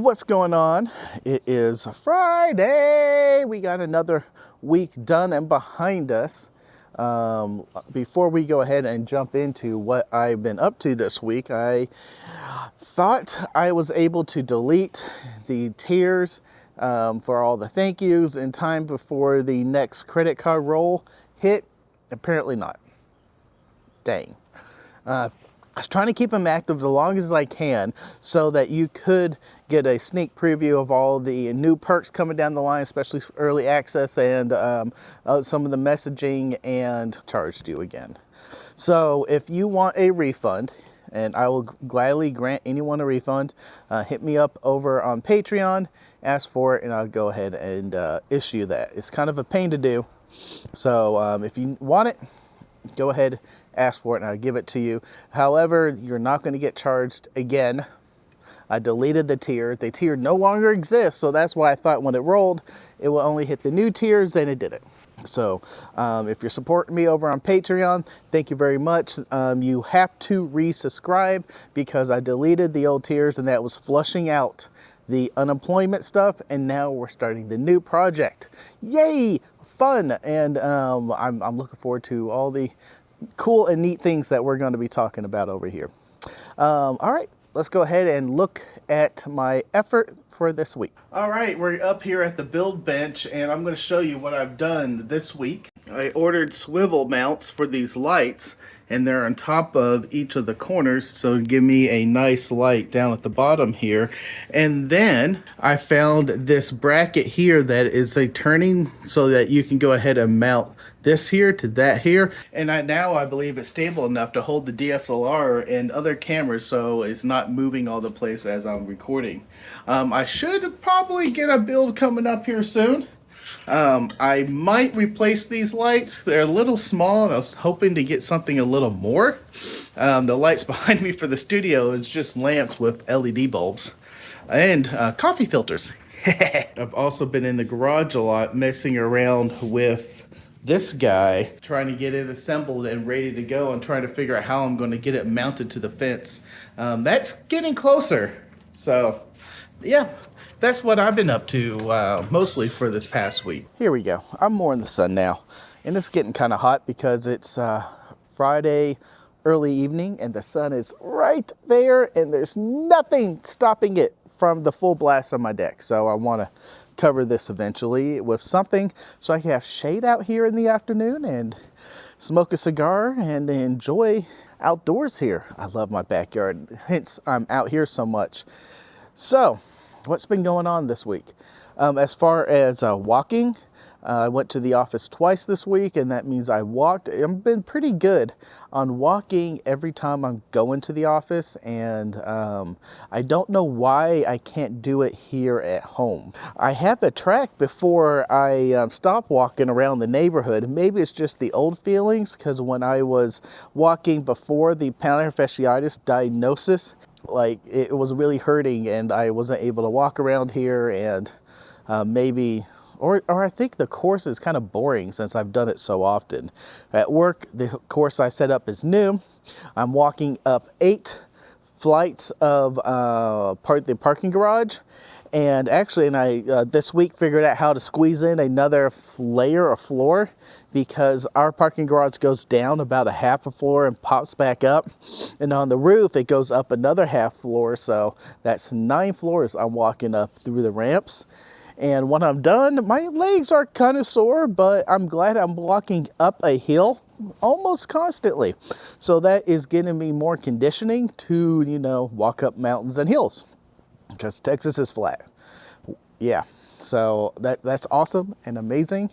What's going on? It is Friday. We got another week done and behind us. Before we go ahead and jump into what I've been up to this week, I thought I was able to delete the tiers for all the thank yous in time before the next credit card roll hit. Apparently not. Dang. I was trying to keep them active the longest as I can so that you could get a sneak preview of all the new perks coming down the line, especially early access and some of the messaging, and charged you again. So if you want a refund, and I will gladly grant anyone a refund, hit me up over on Patreon, ask for it, and I'll go ahead and issue that. It's kind of a pain to do. So if you want it, go ahead, ask for it, and I'll give it to you. However, you're not going to get charged again. I deleted the tier. The tier no longer exists, so that's why I thought when it rolled, it will only hit the new tiers, and it didn't. So if you're supporting me over on Patreon, thank you very much. You have to resubscribe because I deleted the old tiers, and that was flushing out the unemployment stuff, and now we're starting the new project. Yay! Fun! And I'm looking forward to all the cool and neat things that we're going to be talking about over here. All right, let's go ahead and look at my effort for this week. All right, we're up here at the build bench, and I'm going to show you what I've done this week. I ordered swivel mounts for these lights, and they're on top of each of the corners, so to give me a nice light down at the bottom here. And then I found this bracket here that is a turning so that you can go ahead and mount this here to that here. And now I believe it's stable enough to hold the DSLR and other cameras so it's not moving all the place as I'm recording. I should probably get a build coming up here soon. I might replace these lights. They're a little small, and I was hoping to get something a little more. The lights behind me for the studio is just lamps with LED bulbs and coffee filters. I've also been in the garage a lot messing around with this guy, trying to get it assembled and ready to go, and trying to figure out how I'm going to get it mounted to the fence. That's getting closer. So yeah, that's what I've been up to mostly for this past week. Here we go. I'm more in the sun now, and it's getting kind of hot because it's Friday early evening, and the sun is right there, and there's nothing stopping it from the full blast on my deck. So I want to cover this eventually with something so I can have shade out here in the afternoon and smoke a cigar and enjoy outdoors here. I love my backyard, hence I'm out here so much. So what's been going on this week? As far as walking, I went to the office twice this week, and that means I walked. I've been pretty good on walking every time I'm going to the office, and I don't know why I can't do it here at home. I have a track before I stop walking around the neighborhood. Maybe it's just the old feelings, because when I was walking before the plantar fasciitis diagnosis, like it was really hurting, and I wasn't able to walk around here, and maybe, or I think the course is kind of boring since I've done it so often. At work, the course I set up is new. I'm walking up 8 flights of the parking garage, and actually, I this week figured out how to squeeze in another layer of floor, because our parking garage goes down about a half a floor and pops back up, and on the roof it goes up another half floor, so that's 9 floors I'm walking up through the ramps. And when I'm done, my legs are kind of sore, but I'm glad I'm walking up a hill almost constantly. So that is getting me more conditioning to, walk up mountains and hills, because Texas is flat. Yeah, so that's awesome and amazing.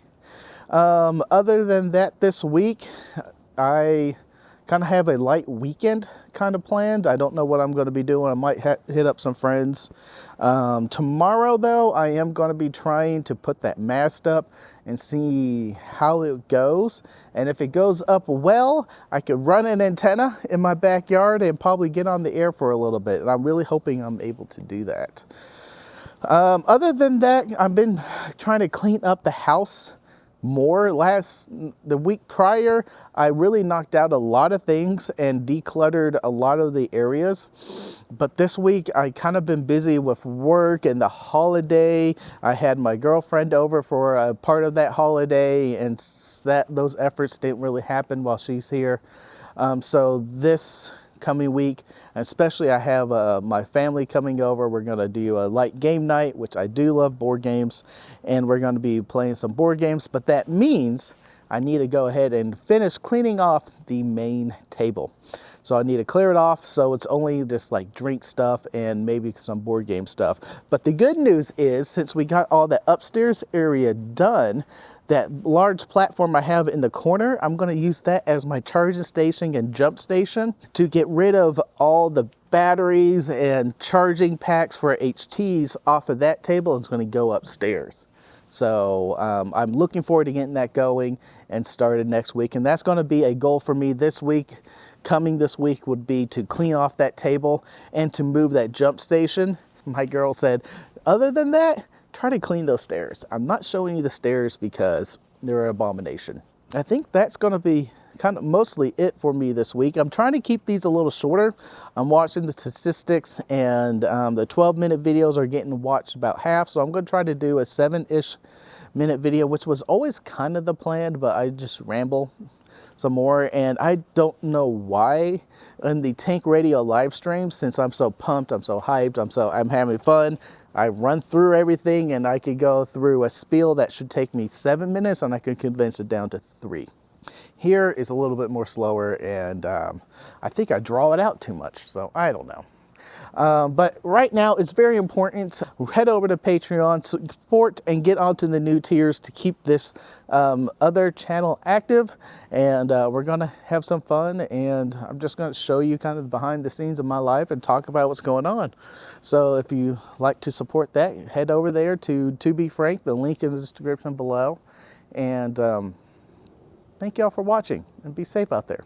Other than that, this week, I kind of have a light weekend kind of planned. I don't know what I'm going to be doing. I might hit up some friends. Tomorrow, though, I am going to be trying to put that mast up and see how it goes. And if it goes up well, I could run an antenna in my backyard and probably get on the air for a little bit. And I'm really hoping I'm able to do that. Other than that, I've been trying to clean up the house more the week prior. I really knocked out a lot of things and decluttered a lot of the areas, but this week I kind of been busy with work and the holiday. I had my girlfriend over for a part of that holiday, and those efforts didn't really happen while she's here. So this coming week, especially, I have my family coming over. We're going to do a light game night, which I do love board games, and we're going to be playing some board games, but that means I need to go ahead and finish cleaning off the main table. So I need to clear it off so it's only just like drink stuff and maybe some board game stuff. But the good news is, since we got all the upstairs area done, that large platform I have in the corner, I'm going to use that as my charging station and jump station to get rid of all the batteries and charging packs for HTs off of that table. It's going to go upstairs. So I'm looking forward to getting that going and started next week. And that's going to be a goal for me this week. Coming this week would be to clean off that table and to move that jump station. My girl said, other than that, try to clean those stairs. I'm not showing you the stairs because they're an abomination. I think that's going to be kind of mostly it for me this week. I'm trying to keep these a little shorter. I'm watching the statistics, and the 12-minute videos are getting watched about half. So I'm going to try to do a 7-ish minute video, which was always kind of the plan, but I just ramble some more. And I don't know why in the Tank Radio live stream, since I'm so pumped, I'm so hyped, I'm having fun, I run through everything, and I could go through a spiel that should take me 7 minutes, and I could condense it down to 3. Here is a little bit more slower, and I think I draw it out too much, so I don't know. But right now, it's very important to head over to Patreon, support, and get onto the new tiers to keep this other channel active. And we're going to have some fun, and I'm just going to show you kind of behind the scenes of my life and talk about what's going on. So if you like to support that, head over there to Be Frank, the link in the description below. And thank you all for watching, and be safe out there.